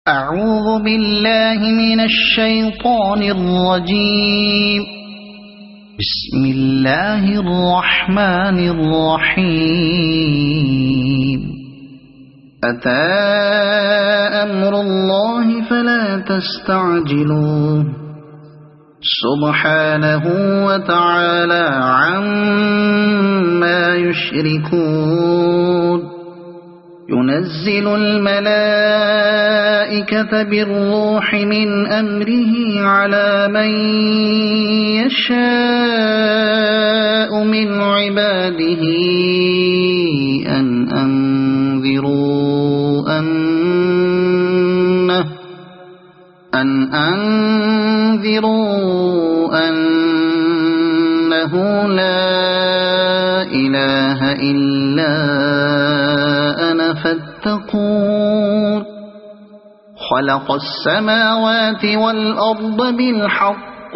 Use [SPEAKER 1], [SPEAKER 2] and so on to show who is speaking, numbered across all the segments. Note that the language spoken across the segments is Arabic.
[SPEAKER 1] أعوذ بالله من الشيطان الرجيم. بسم الله الرحمن الرحيم. أتى أمر الله فلا تستعجلوه سبحانه وتعالى عما يشركون. ينزل الملائكة بالروح من أمره على من يشاء من عباده أن أنذروا أنه لا إله إلا أنا فاتقون. خلق السماوات والأرض بالحق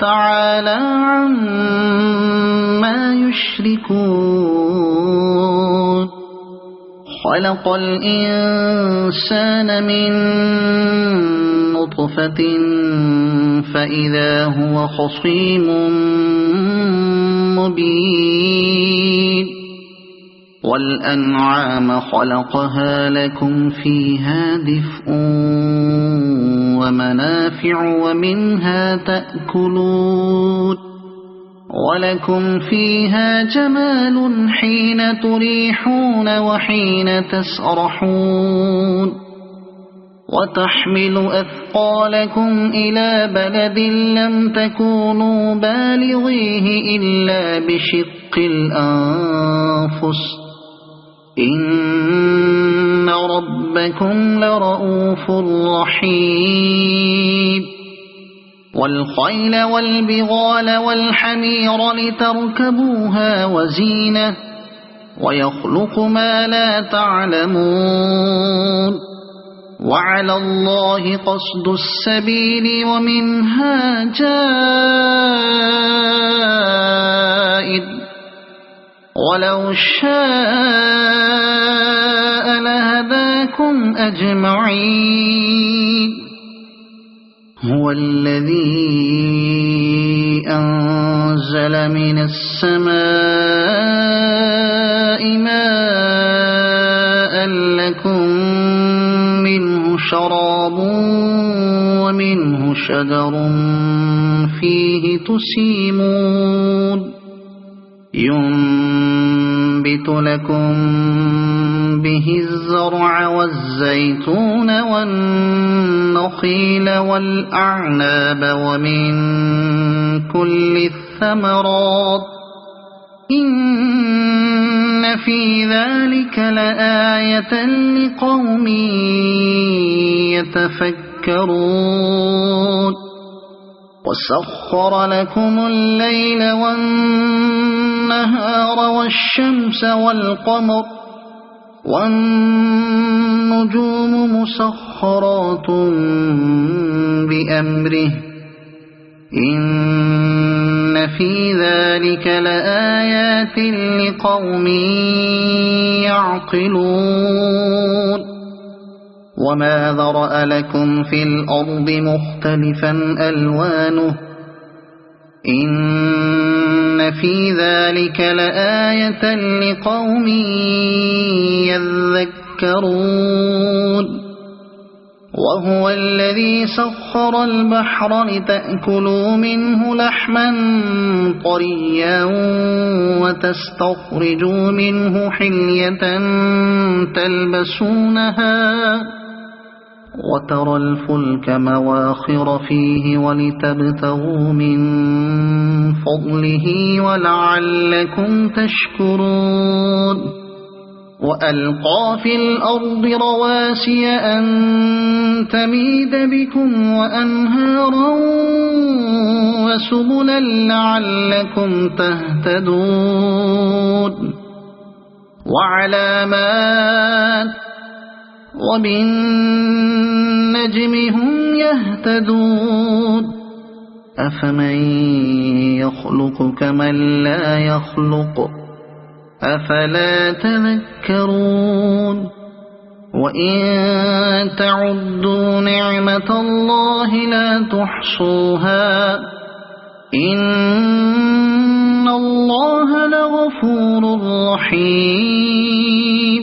[SPEAKER 1] تعالى عما يشركون. خلق الإنسان من نطفة فإذا هو خصيم مبين. والأنعام خلقها لكم فيها دفء ومنافع ومنها تأكلون. ولكم فيها جمال حين تريحون وحين تسرحون. وتحمل أثقالكم إلى بلد لم تكونوا بالغيه إلا بشق الأنفس إن ربكم لرؤوف رحيم. والخيل والبغال والحمير لتركبوها وزينة ويخلق ما لا تعلمون. وعلى الله قصد السبيل ومنها جائر ولو شاء لهداكم أجمعين. هو الذي أنزل من السماء ماء لكم منه شراب ومنه شجر فيه تسيمون. ينبت لكم به الزرع والزيتون والنخيل والأعناب ومن كل الثمرات إن في ذلك لآية لقوم يتفكرون. وسخر لكم الليل والنهار والشمس والقمر والنجوم مسخرات بأمره إن في ذلك لآيات لقوم يعقلون. وما ذرأ لكم في الأرض مختلفا ألوانه إن في ذلك لآية لقوم يذكرون. وهو الذي سخر البحر لتأكلوا منه لحما طريا وتستخرجوا منه حلية تلبسونها وترى الفلك مواخر فيه ولتبتغوا من فضله ولعلكم تشكرون. وألقى في الأرض رواسي أن تميد بكم وأنهارا وسبلا لعلكم تهتدون. وعلامات وبالنجم هم يهتدون. أفمن يخلق كمن لا يخلق أفلا تذكرون وإن تعدوا نعمة الله لا تحصوها إن الله لغفور رحيم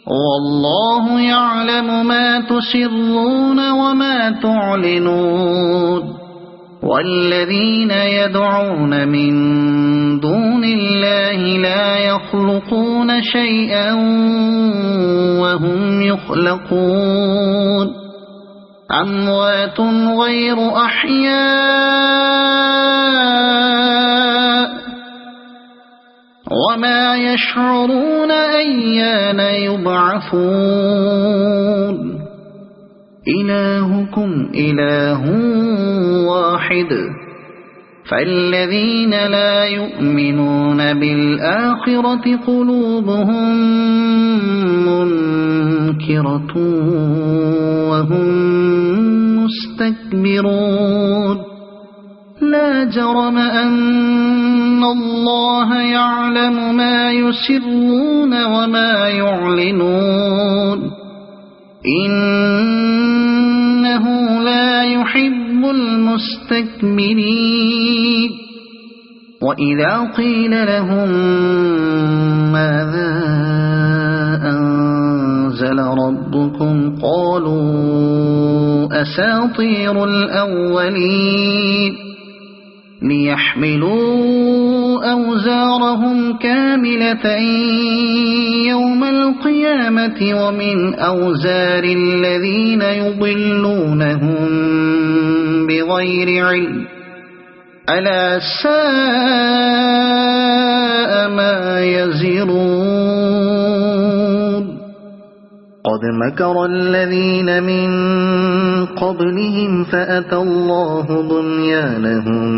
[SPEAKER 1] والله يعلم ما تسرون وما تعلنون والذين يدعون من دون الله لا يخلقون شيئا وهم يخلقون أموات غير أحياء وما يشعرون أيان يبعثون إلهكم إله واحد فالذين لا يؤمنون بالآخرة قلوبهم منكرة وهم مستكبرون لا جرم أن الله يعلم ما يسرون وما يعلنون إنه لا يحب المستكبرين وإذا قيل لهم ماذا أنزل ربكم قالوا أساطير الأولين ليحملوا أوزارهم كاملة يوم القيامة ومن أوزار الذين يضلونهم بغير علم ألا ساء ما يزرون قد مكر الذين من قبلهم فأتى الله بنيانهم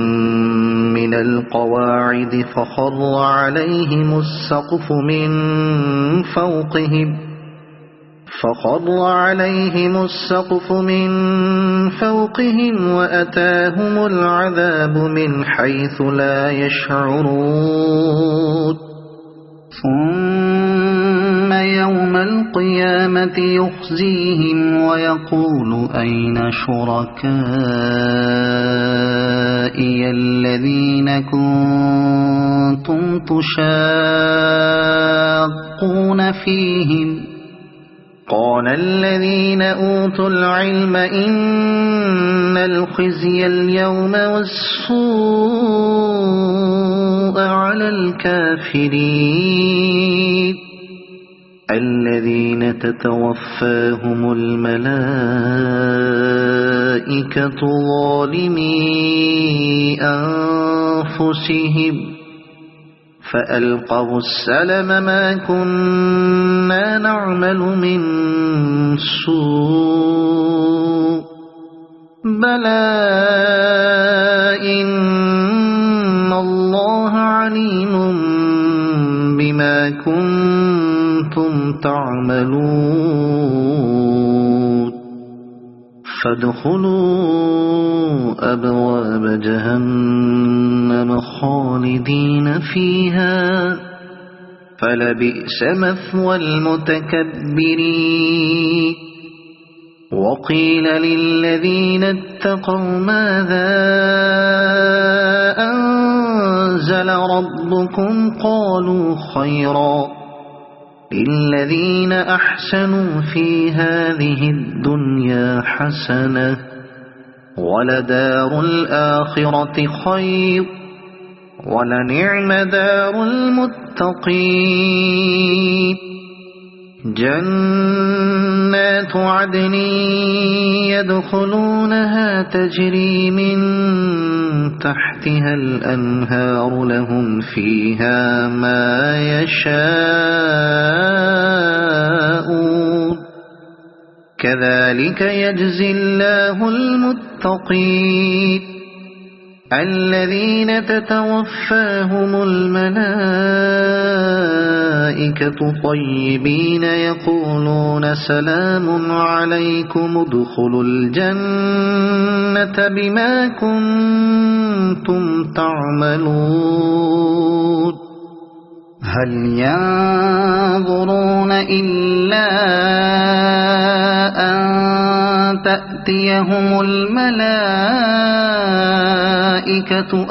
[SPEAKER 1] من القواعد فخر عليهم السقف من فوقهم وأتاهم العذاب من حيث لا يشعرون ثم يوم القيامة يخزيهم ويقول أين شركائي الذين كنتم تشاقون فيهم قال الذين أوتوا العلم إن الخزي اليوم والسوء على الكافرين الذين تتوفاهم الملائكة ظالمي أنفسهم فألقوا السلم ما كنا نعمل من سوء بلى إن الله عليم بما كنتم تعملون فادخلوا أبواب جهنم خالدين فيها فلبئس مثوى المتكبرين وقيل للذين اتقوا ماذا أنزل ربكم قالوا خيرا للذين أحسنوا في هذه الدنيا حسنة ولدار الآخرة خير ولنعم دار المتقين جنات عدن يدخلونها تجري من تحتها الأنهار لهم فيها ما يشاءون كذلك يجزي الله المتقين الذين تتوفاهم الملائكة طيبين يقولون سلام عليكم ادخلوا الجنة بما كنتم تعملون هل ينظرون إلا أن تأتيهم الملائكة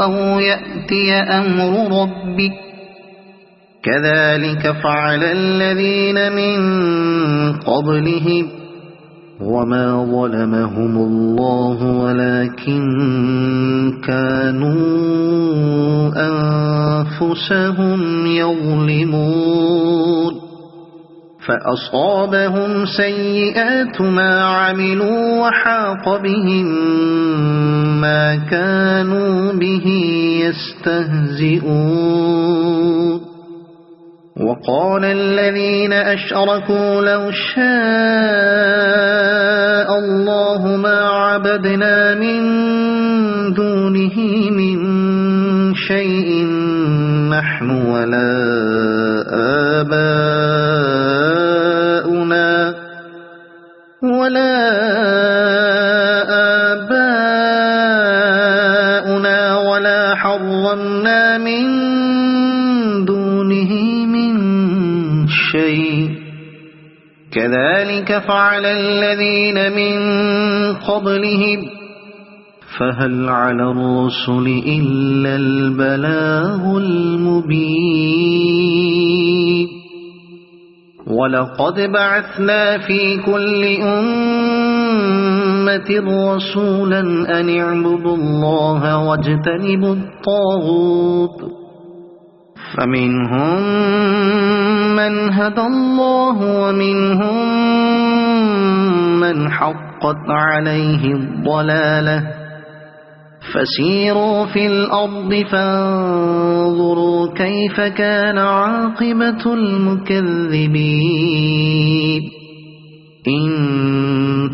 [SPEAKER 1] أو يأتي أمر ربك كذلك فعل الذين من قبلهم وما ظلمهم الله ولكن كانوا أنفسهم يظلمون فأصابهم سيئات ما عملوا وحاق بهم ما كانوا به يستهزئون وقال الذين أشركوا لو شاء الله ما عبدنا من دونه من شيء نحن ولا آباؤنا ولا حرمنا من دونه شيء كذلك فعل الذين من قبلهم فهل على الرسل إلا البلاغ المبين ولقد بعثنا في كل أمة رسولا أن اعبدوا الله واجتنبوا الطاغوت فمنهم من هدى الله ومنهم من حقت عليه الضلالة فسيروا في الأرض فانظروا كيف كان عاقبة المكذبين إن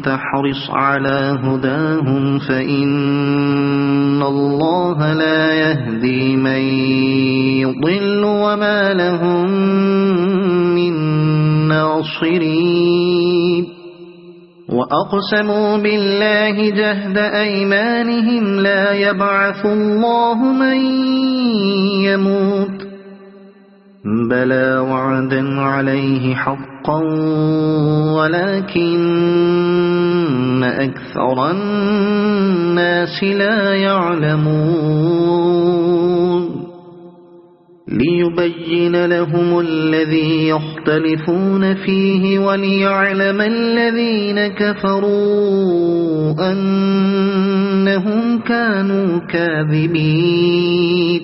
[SPEAKER 1] تحرص على هداهم فإن الله لا يهدي من يضل وما لهم من ناصرين وأقسموا بالله جهد أيمانهم لا يبعث الله من يموت بلى وعدا عليه حقا ولكن أكثر الناس لا يعلمون ليبين لهم الذي يختلفون فيه وليعلم الذين كفروا أنهم كانوا كاذبين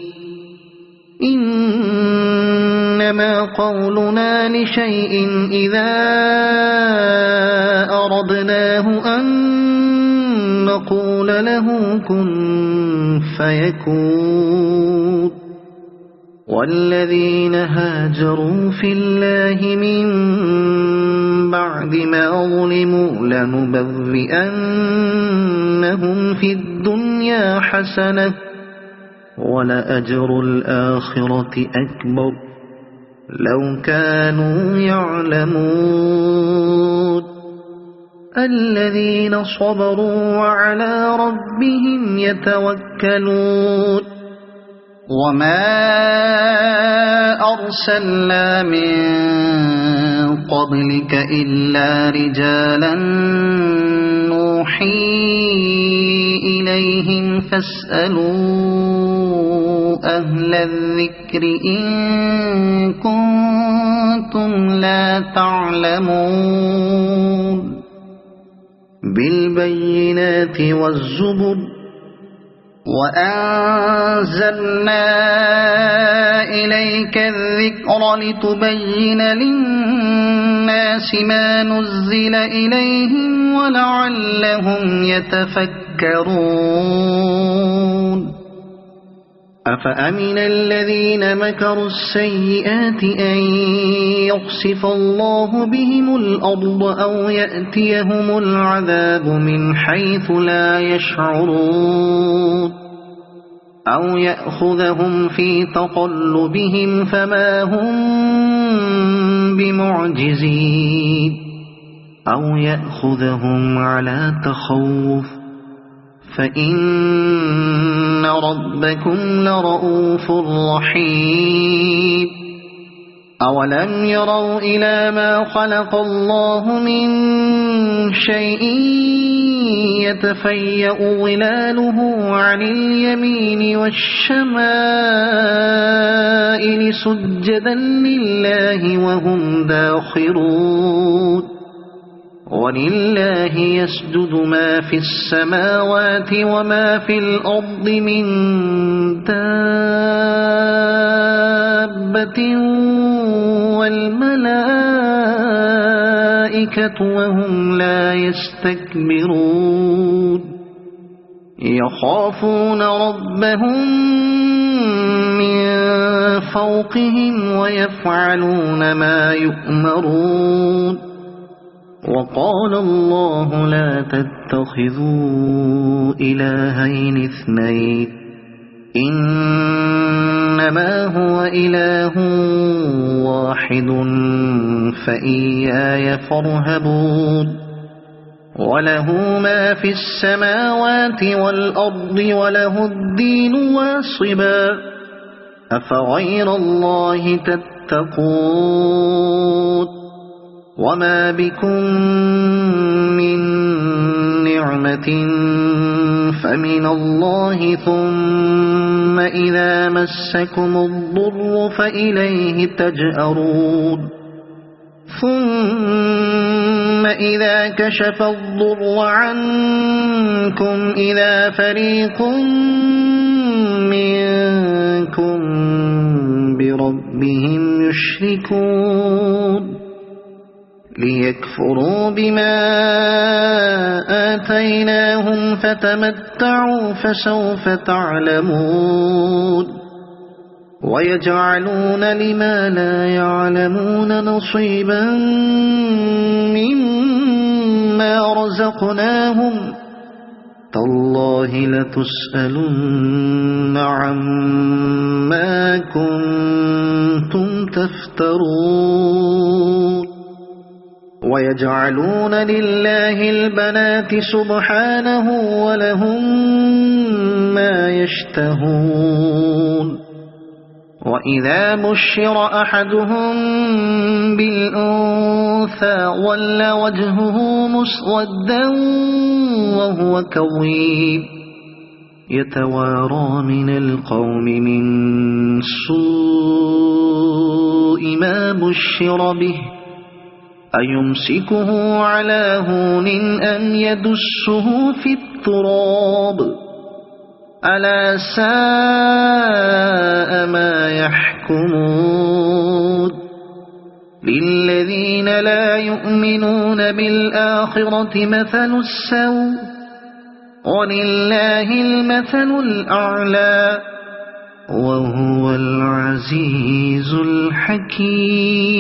[SPEAKER 1] إنما قولنا لشيء إذا أردناه أن نقول له كن فيكون والذين هاجروا في الله من بعد ما ظلموا لنبوئنهم في الدنيا حسنة ولأجر الآخرة أكبر لو كانوا يعلمون الذين صبروا وعلى ربهم يتوكلون وما أرسلنا من قبلك إلا رجالا نوحي إليهم فاسألوا أهل الذكر إن كنتم لا تعلمون بالبينات والزبر وأنزلنا إليك الذكر لتبين للناس ما نزل إليهم ولعلهم يتفكرون أفأمن الذين مكروا السيئات أن يخسف الله بهم الأرض أو يأتيهم العذاب من حيث لا يشعرون أو يأخذهم في تقلبهم فما هم بمعجزين أو يأخذهم على تخوف فإن ربكم لرؤوف رحيم أولم يروا إلى ما خلق الله من شيء يتفيأ ظلاله عن اليمين والشمائل سجدا لله وهم داخرون ولله يسجد ما في السماوات وما في الأرض من دابة والملائكة وهم لا يستكبرون يخافون ربهم من فوقهم ويفعلون ما يؤمرون وقال الله لا تتخذوا إلهين اثنين إنما هو إله واحد فإياي فارهبون وله ما في السماوات والأرض وله الدين واصبا أفغير الله تتقون وما بكم من نعمة فمن الله ثم إذا مسكم الضر فإليه تجأرون ثم إذا كشف الضر عنكم إذا فريق منكم بربهم يشركون ليكفروا بما آتيناهم فتمتعوا فسوف تعلمون ويجعلون لما لا يعلمون نصيبا مما رزقناهم تالله لتسألن عما كنتم تفترون ويجعلون لله البنات سبحانه ولهم ما يشتهون وإذا بشر أحدهم بالأنثى ولى وجهه مسودا وهو كظيم يتوارى من القوم من سوء ما بشر به أيمسكه على هون أم يدسه في التراب ألا ساء ما يحكمون للذين لا يؤمنون بالآخرة مثل السوء ولله المثل الأعلى وهو العزيز الحكيم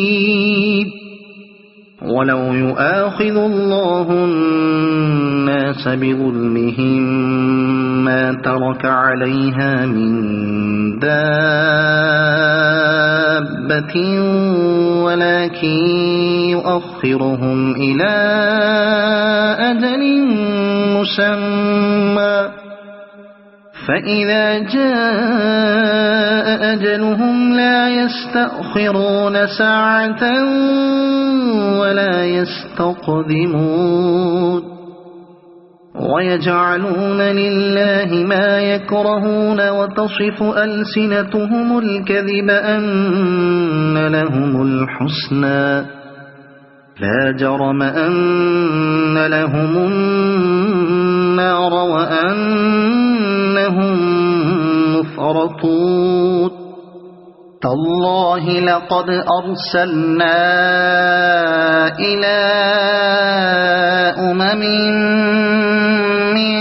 [SPEAKER 1] ولو يؤاخذ الله الناس بظلمهم ما ترك عليها من دابة ولكن يؤخرهم إلى أجل مسمى فإذا جاء أجلهم لا يستأخرون ساعة ولا يستقدمون ويجعلون لله ما يكرهون وتصف ألسنتهم الكذب أن لهم الحسنى لا جرم أن لهم النار وأنهم مفرطون تالله لقد أرسلنا إلى أمم من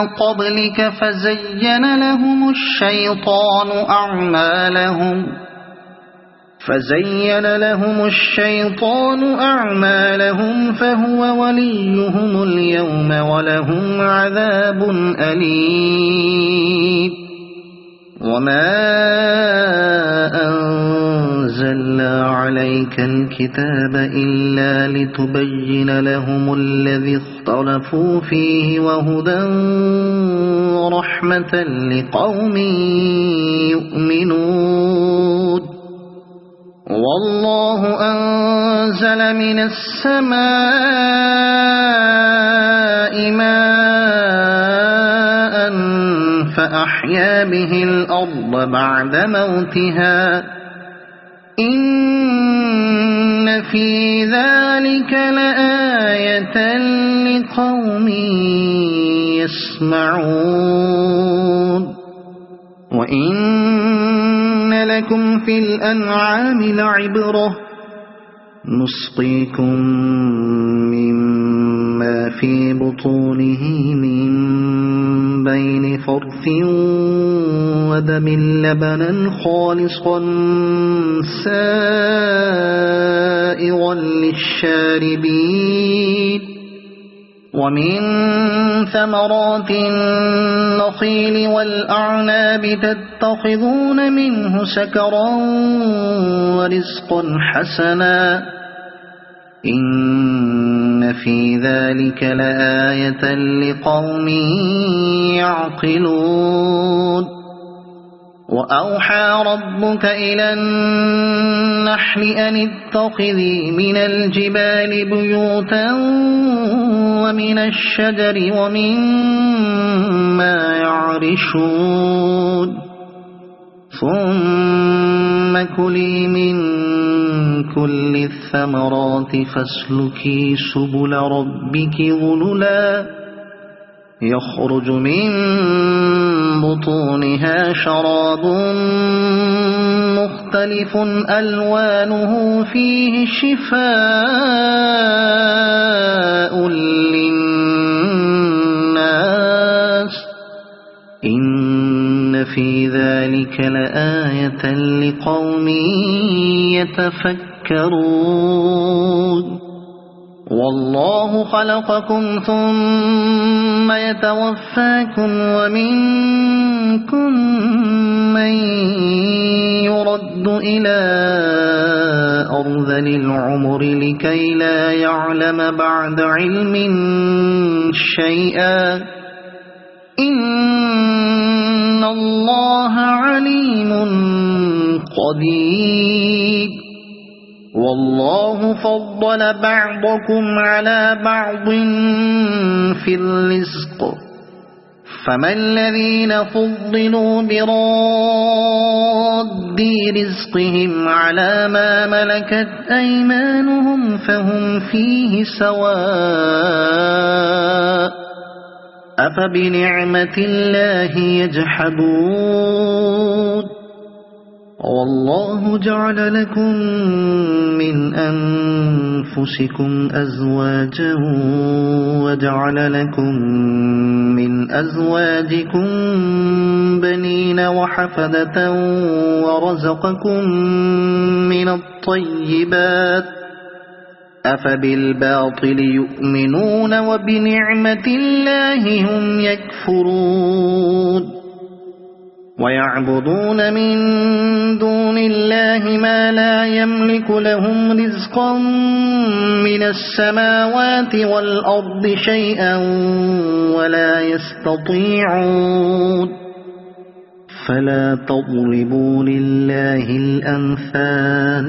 [SPEAKER 1] قبلك فزين لهم الشيطان أعمالهم فهو وليهم اليوم ولهم عذاب أليم وما أنزلنا عليك الكتاب إلا لتبين لهم الذي اختلفوا فيه وهدى ورحمة لقوم يؤمنون والله أنزل من السماء ماء فأحيا به الأرض بعد موتها إن في ذلك لآية لقوم يسمعون وإن لكم في الأنعام لعبرة نسقيكم مما في بطونه من بين فرث ودم لبنا خالصا سائغا للشاربين ومن ثمرات النخيل والأعناب تتخذون منه سكرا ورزقا حسنا إن في ذلك لآية لقوم يعقلون وأوحى ربك إلى النحل أن اتخذي من الجبال بيوتا ومن الشجر ومما يعرشون ثم كلي من كل الثمرات فاسلكي سبل ربك ذللا يخرج من بطونها شراب مختلف ألوانه فيه شفاء للناس إن في ذلك لآية لقوم يتفكرون والله خلقكم ثم يتوفاكم ومنكم من يرد إلى أرذل العمر لكي لا يعلم بعد علم شيئا إن الله عليم قدير والله فضل بعضكم على بعض في الرزق فما الذين فضلوا براد رزقهم على ما ملكت أيمانهم فهم فيه سواء أفبنعمة الله يجحدون والله جعل لكم من أنفسكم أزواجا وجعل لكم من أزواجكم بنين وحفدة ورزقكم من الطيبات أفبالباطل يؤمنون وبنعمة الله هم يكفرون ويعبدون من دون الله ما لا يملك لهم رزقا من السماوات والأرض شيئا ولا يستطيعون فلا تضربوا لله الأمثال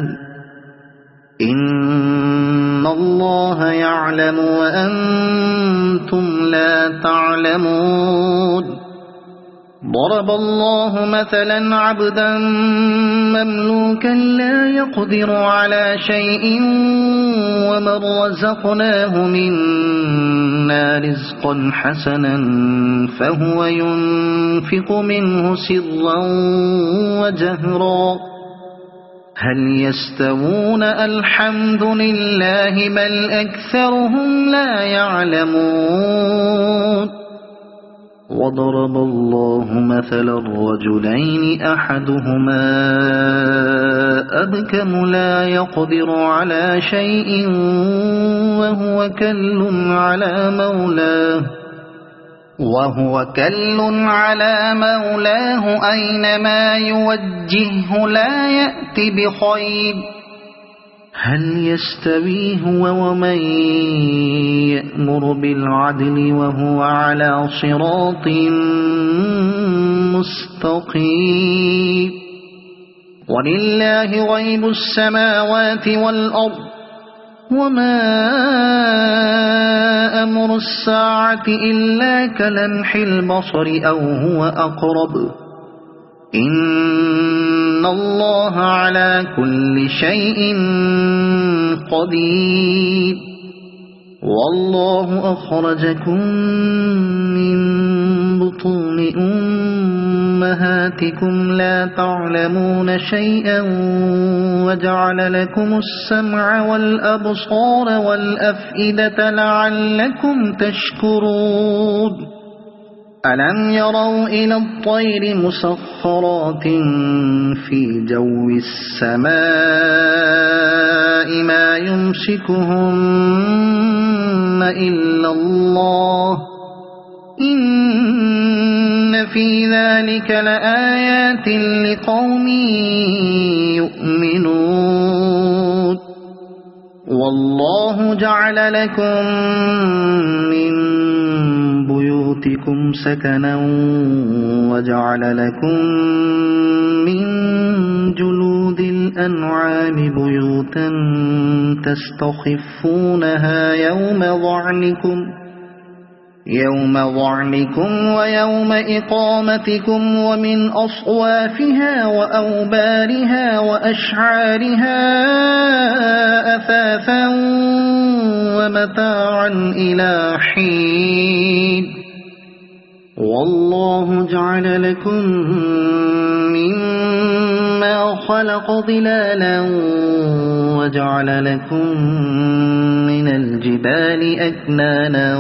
[SPEAKER 1] إن الله يعلم وأنتم لا تعلمون ضرب الله مثلا عبدا مملوكا لا يقدر على شيء ومن رزقناه منا رزقا حسنا فهو ينفق منه سرا وجهرا هل يستوون الحمد لله بل أكثرهم لا يعلمون وضرب الله مثلا الرجلين أحدهما أبكم لا يقدر على شيء وهو كل على مولاه أينما يوجهه لا يأت بخير هل يستوي هو ومن يأمر بالعدل وهو على صراط مستقيم ولله غيب السماوات والأرض وما أمر الساعة إلا كلمح البصر أو هو أقرب إن الله على كل شيء قدير والله أخرجكم من بطون أمهاتكم لا تعلمون شيئا وجعل لكم السمع والأبصار والأفئدة لعلكم تشكرون ألم يروا إلى الطير مسخرات في جو السماء ما يمسكهن إلا الله إن في ذلك لآيات لقوم يؤمنون والله جعل لكم من بيوتكم سكنا وجعل لكم من جلود الأنعام بيوتا تستخفونها يوم ظعنكم ويوم إقامتكم ومن أصوافها وأوبارها وأشعارها أثاثا ومتاعا إلى حين والله جعل لكم مما خلق ظلالا وجعل لكم من الجبال أكنانا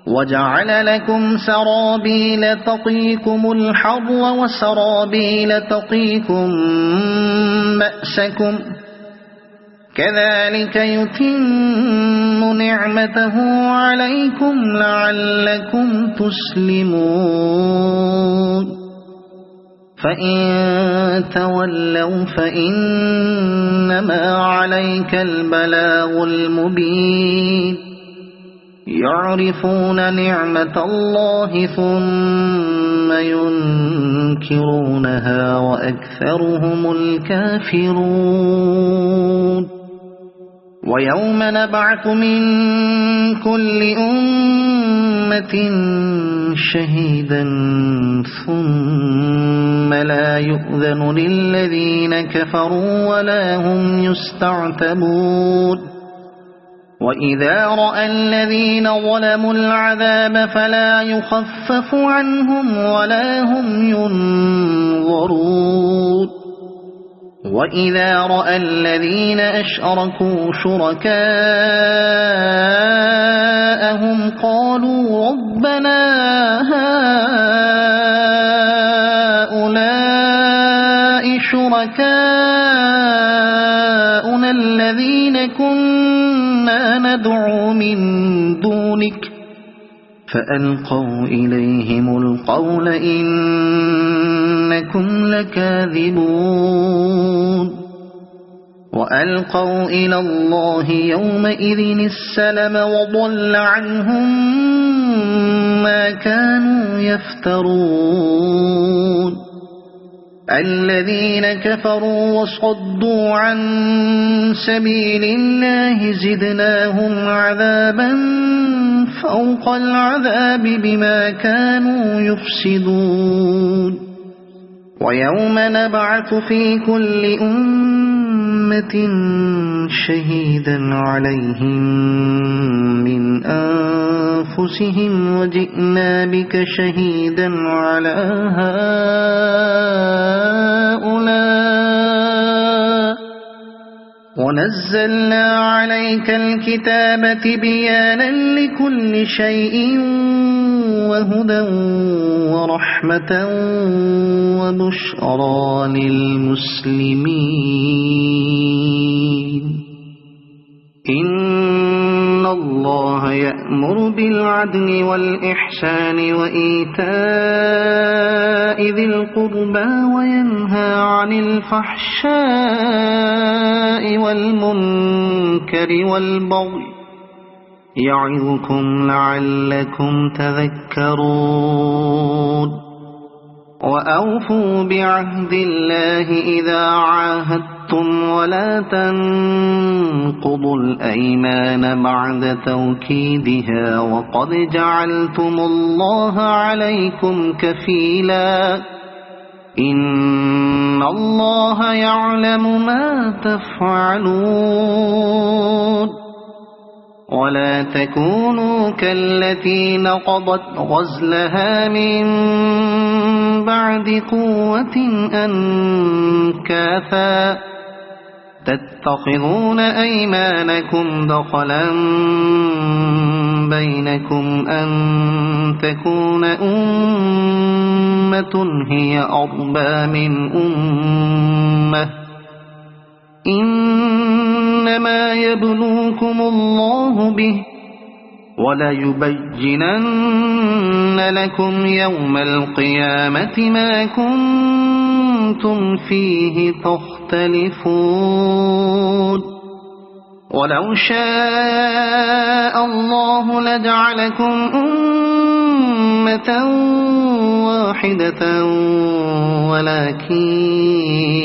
[SPEAKER 1] وجعل لكم سرابيل تقيكم الحر وسرابيل تقيكم بأسكم كذلك يتم نعمته عليكم لعلكم تسلمون فإن تولوا فإنما عليك البلاغ المبين يعرفون نعمة الله ثم ينكرونها وأكثرهم الكافرون ويوم نبعث من كل أمة شهيدا ثم لا يؤذن للذين كفروا ولا هم يستعتبون وإذا رأى الذين ظلموا العذاب فلا يخفف عنهم ولا هم ينظرون وإذا رأى الذين أشركوا شركاءهم قالوا ربنا هؤلاء شركاؤنا الذين كنا ندعو من دونك فألقوا إليهم القول إنكم لكاذبون وألقوا إلى الله يومئذ السلم وضل عنهم ما كانوا يفترون الذين كفروا وصدوا عن سبيل الله زدناهم عذابا فوق العذاب بما كانوا يفسدون ويوم نبعث في كل أمة شهيدا عليهم من أنفسهم وجئنا بك شهيدا على هؤلاء ونزلنا عليك الكتاب تبيانا لكل شيء وهدى ورحمة وبشرى للمسلمين إن الله يأمر بالعدل والإحسان وإيتاء ذي القربى وينهى عن الفحشاء والمنكر والبغي يعظكم لعلكم تذكرون وأوفوا بعهد الله إذا عاهدتم ولا تنقضوا الأيمان بعد توكيدها وقد جعلتم الله عليكم كفيلا إن الله يعلم ما تفعلون ولا تكونوا كالتي نقضت غزلها من بعد قوة أنكاثا تتخذون أيمانكم دخلا بينكم أن تكون أمة هي أربى من أمة إنما يبلوكم الله به وليبينن لكم يوم القيامة ما كنتم فيه تختلفون ولو شاء الله لجعلكم أمة واحدة ولكن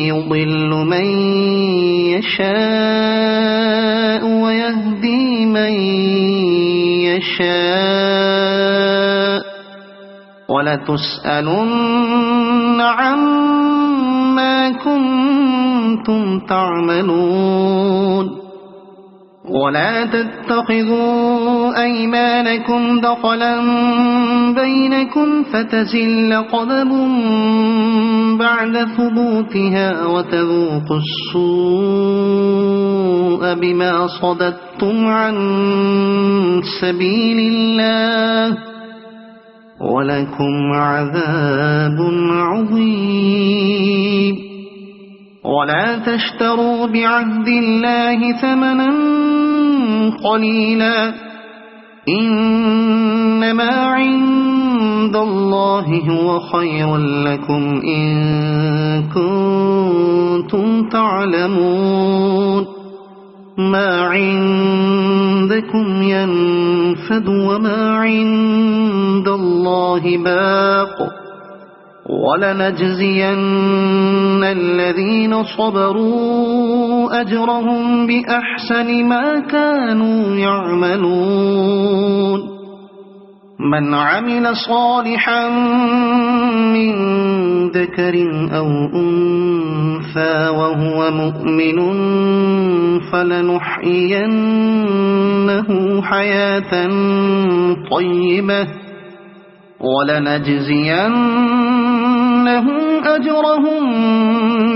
[SPEAKER 1] يضل من يشاء ويهدي من يشاء ولتسألن عما كنتم تعملون ولا تتخذوا أيمانكم دخلا بينكم فتزل قدم بعد ثبوتها وتذوقوا السوء بما صددتم عن سبيل الله ولكم عذاب عظيم ولا تشتروا بعهد الله ثمنا قليلا إنما عند الله هو خير لكم إن كنتم تعلمون ما عندكم ينفد وما عند الله باق ولنجزين الذين صبروا أجرهم بأحسن ما كانوا يعملون من عمل صالحا من ذكر أو أنثى وهو مؤمن فلنحيينه حياة طيبة ولنجزينهم أجرهم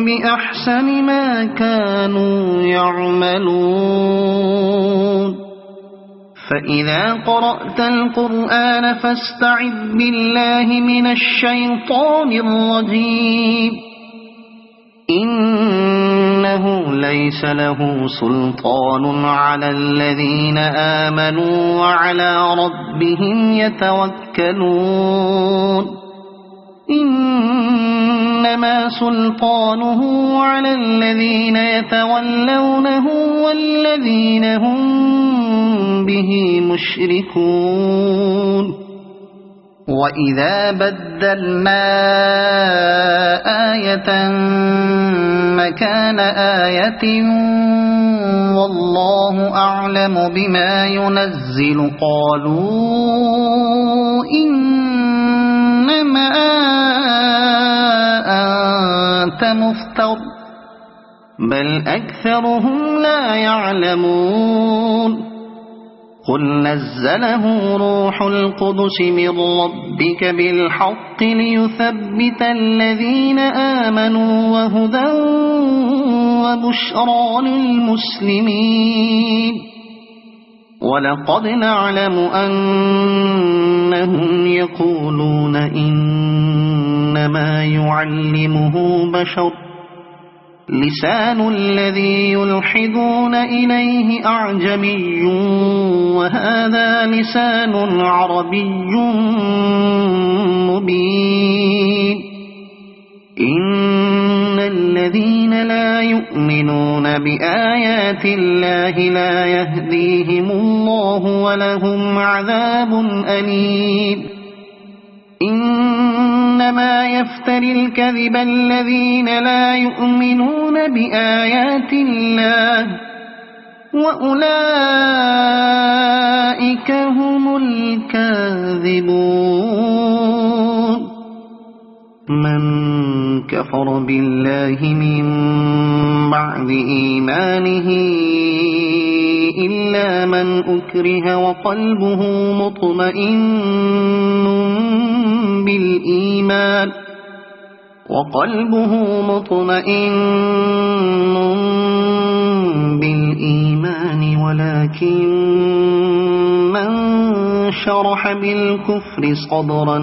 [SPEAKER 1] بأحسن ما كانوا يعملون فإذا قرأت القرآن فاستعذ بالله من الشيطان الرجيم إنه ليس له سلطان على الذين آمنوا وعلى ربهم يتوكلون إنما سلطانه على الذين يتولونه والذين هم به مشركون وإذا بدلنا آية مكان آية والله أعلم بما ينزل قالوا إنما أنت مفتر بل أكثرهم لا يعلمون قل نزله روح القدس من ربك بالحق ليثبت الذين آمنوا وهدى وبشرى للمسلمين ولقد نعلم أنهم يقولون إنما يعلمه بشر لسان الذي يلحدون إليه أعجمي وهذا لسان عربي مبين إن الذين لا يؤمنون بآيات الله لا يهديهم الله ولهم عذاب أليم إنما يفتري الكذب الذين لا يؤمنون بآيات الله وأولئك هم الكاذبون من كفر بالله من بعد إيمانه إلا من أكره وقلبه مطمئن بالإيمان ولكن من شرح بالكفر صدرا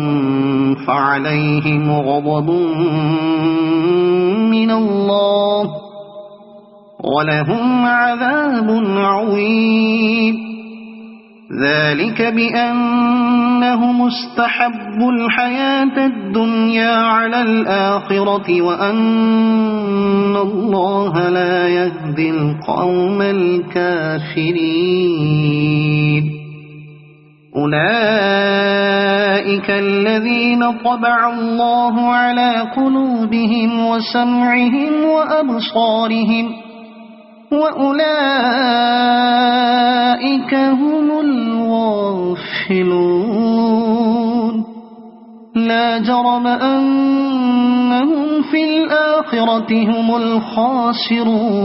[SPEAKER 1] فعليهم غضب من الله ولهم عذاب عظيم ذلك بأنهم استحبوا الحياة الدنيا على الآخرة وأن الله لا يهدي القوم الكافرين أولئك الذين طبع الله على قلوبهم وسمعهم وأبصارهم وأولئك هم الغافلون لا جرم أنهم في الآخرة هم الخاسرون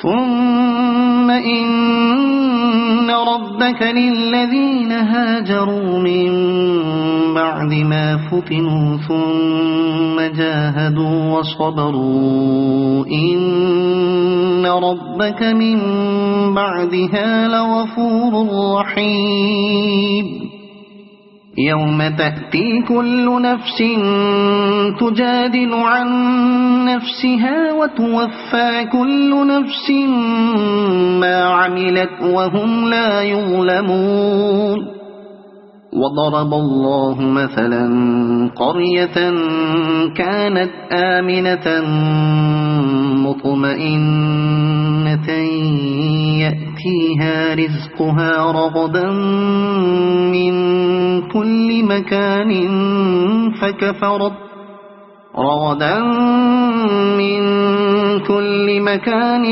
[SPEAKER 1] ثم إن ربك للذين هاجروا من بعد ما فتنوا ثم جاهدوا وصبروا إن ربك من بعدها لغفور رحيم يوم تأتي كل نفس تجادل عن نفسها وتوفى كل نفس ما عملت وهم لا يظلمون وضرب الله مثلا قرية كانت آمنة مطمئنة يأتيها رزقها رغدا من كل مكان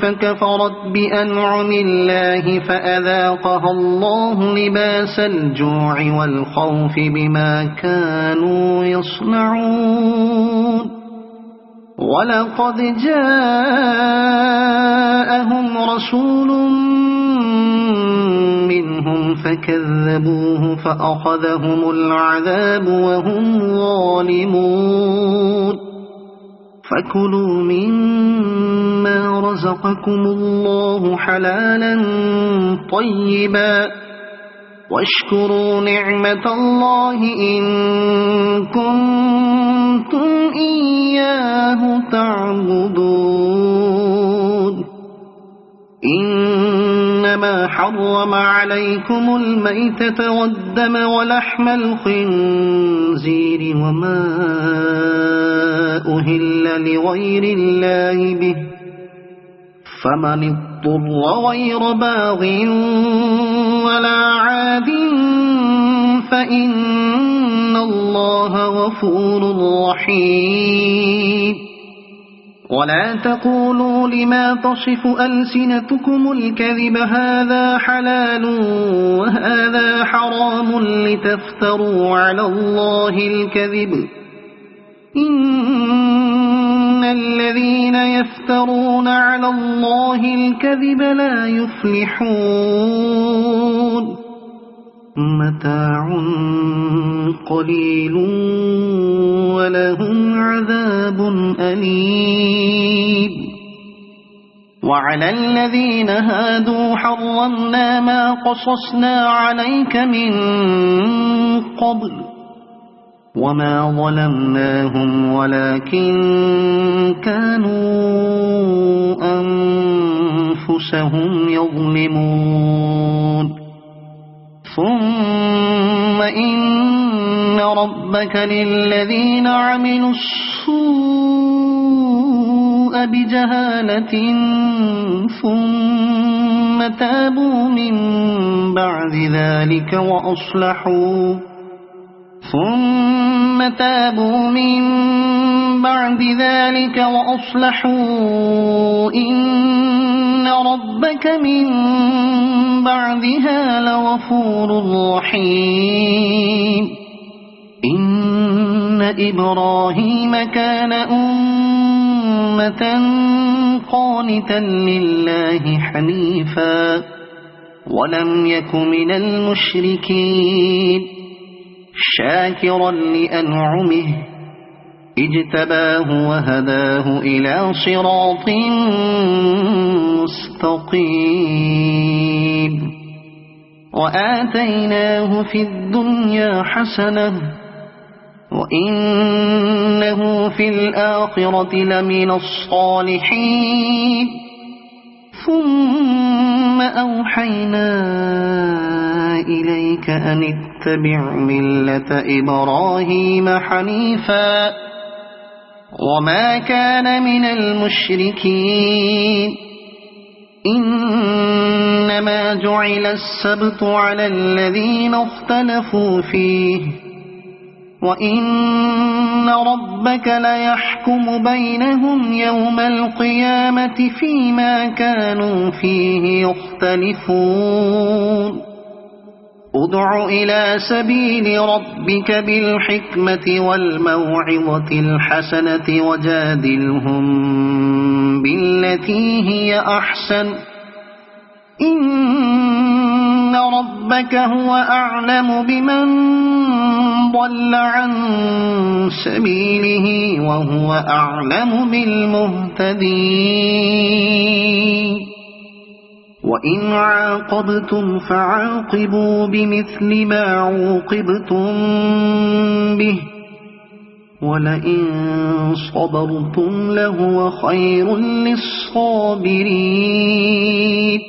[SPEAKER 1] فكفرت بأنعم الله فأذاقها الله لباس الجوع والخوف بما كانوا يصنعون ولقد جاءهم رسول منهم فكذبوه فأخذهم العذاب وهم ظالمون فكلوا مما رزقكم الله حلالا طيبا واشكروا نعمة الله إن كنتم إياه تعبدون إنما حرم عليكم الميتة والدم ولحم الخنزير وما أهل لغير الله به فمن اضطر غير باغ ولا عاد فإن الله غفور رحيم ولا تقولوا لما تصف ألسنتكم الكذب هذا حلال وهذا حرام لتفتروا على الله الكذب إن الذين يفترون على الله الكذب لا يفلحون متاع قليل ولهم عذاب أليم وعلى الذين هادوا حرمنا ما قصصنا عليك من قبل وما ظلمناهم ولكن كانوا أنفسهم يظلمون ثم إن ربك للذين عملوا السوء بجهالة ثم تابوا من بعد ذلك وأصلحوا إن ربك من بعدها لغفور رحيم إن إبراهيم كان أمة قانتا لله حنيفا ولم يك من المشركين شاكرا لأنعمه اجتباه وهداه إلى صراط مستقيم وآتيناه في الدنيا حسنة وإنه في الآخرة لمن الصالحين ثم أوحينا إليك أن اتبع ملة إبراهيم حنيفا وما كان من المشركين إنما جعل السبت على الذين اختلفوا فيه وإن ربك ليحكم بينهم يوم القيامة فيما كانوا فيه يختلفون ادع إلى سبيل ربك بالحكمة والموعظة الحسنة وجادلهم بالتي هي أحسن إن ربك هو أعلم بمن ضل عن سبيله وهو أعلم بالمهتدين وإن عاقبتم فعاقبوا بمثل ما عوقبتم به ولئن صبرتم لهو خير للصابرين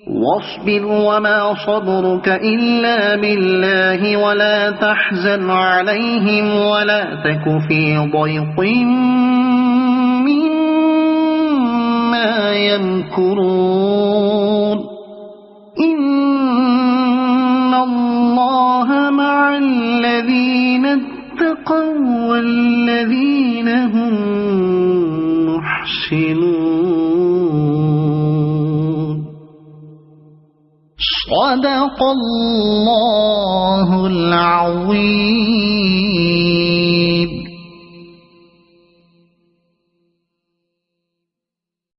[SPEAKER 1] واصبر وما صبرك إلا بالله ولا تحزن عليهم ولا تك في ضيق مما يمكرون إن الله مع الذين اتقوا والذين هم محسنون صدق الله العظيم.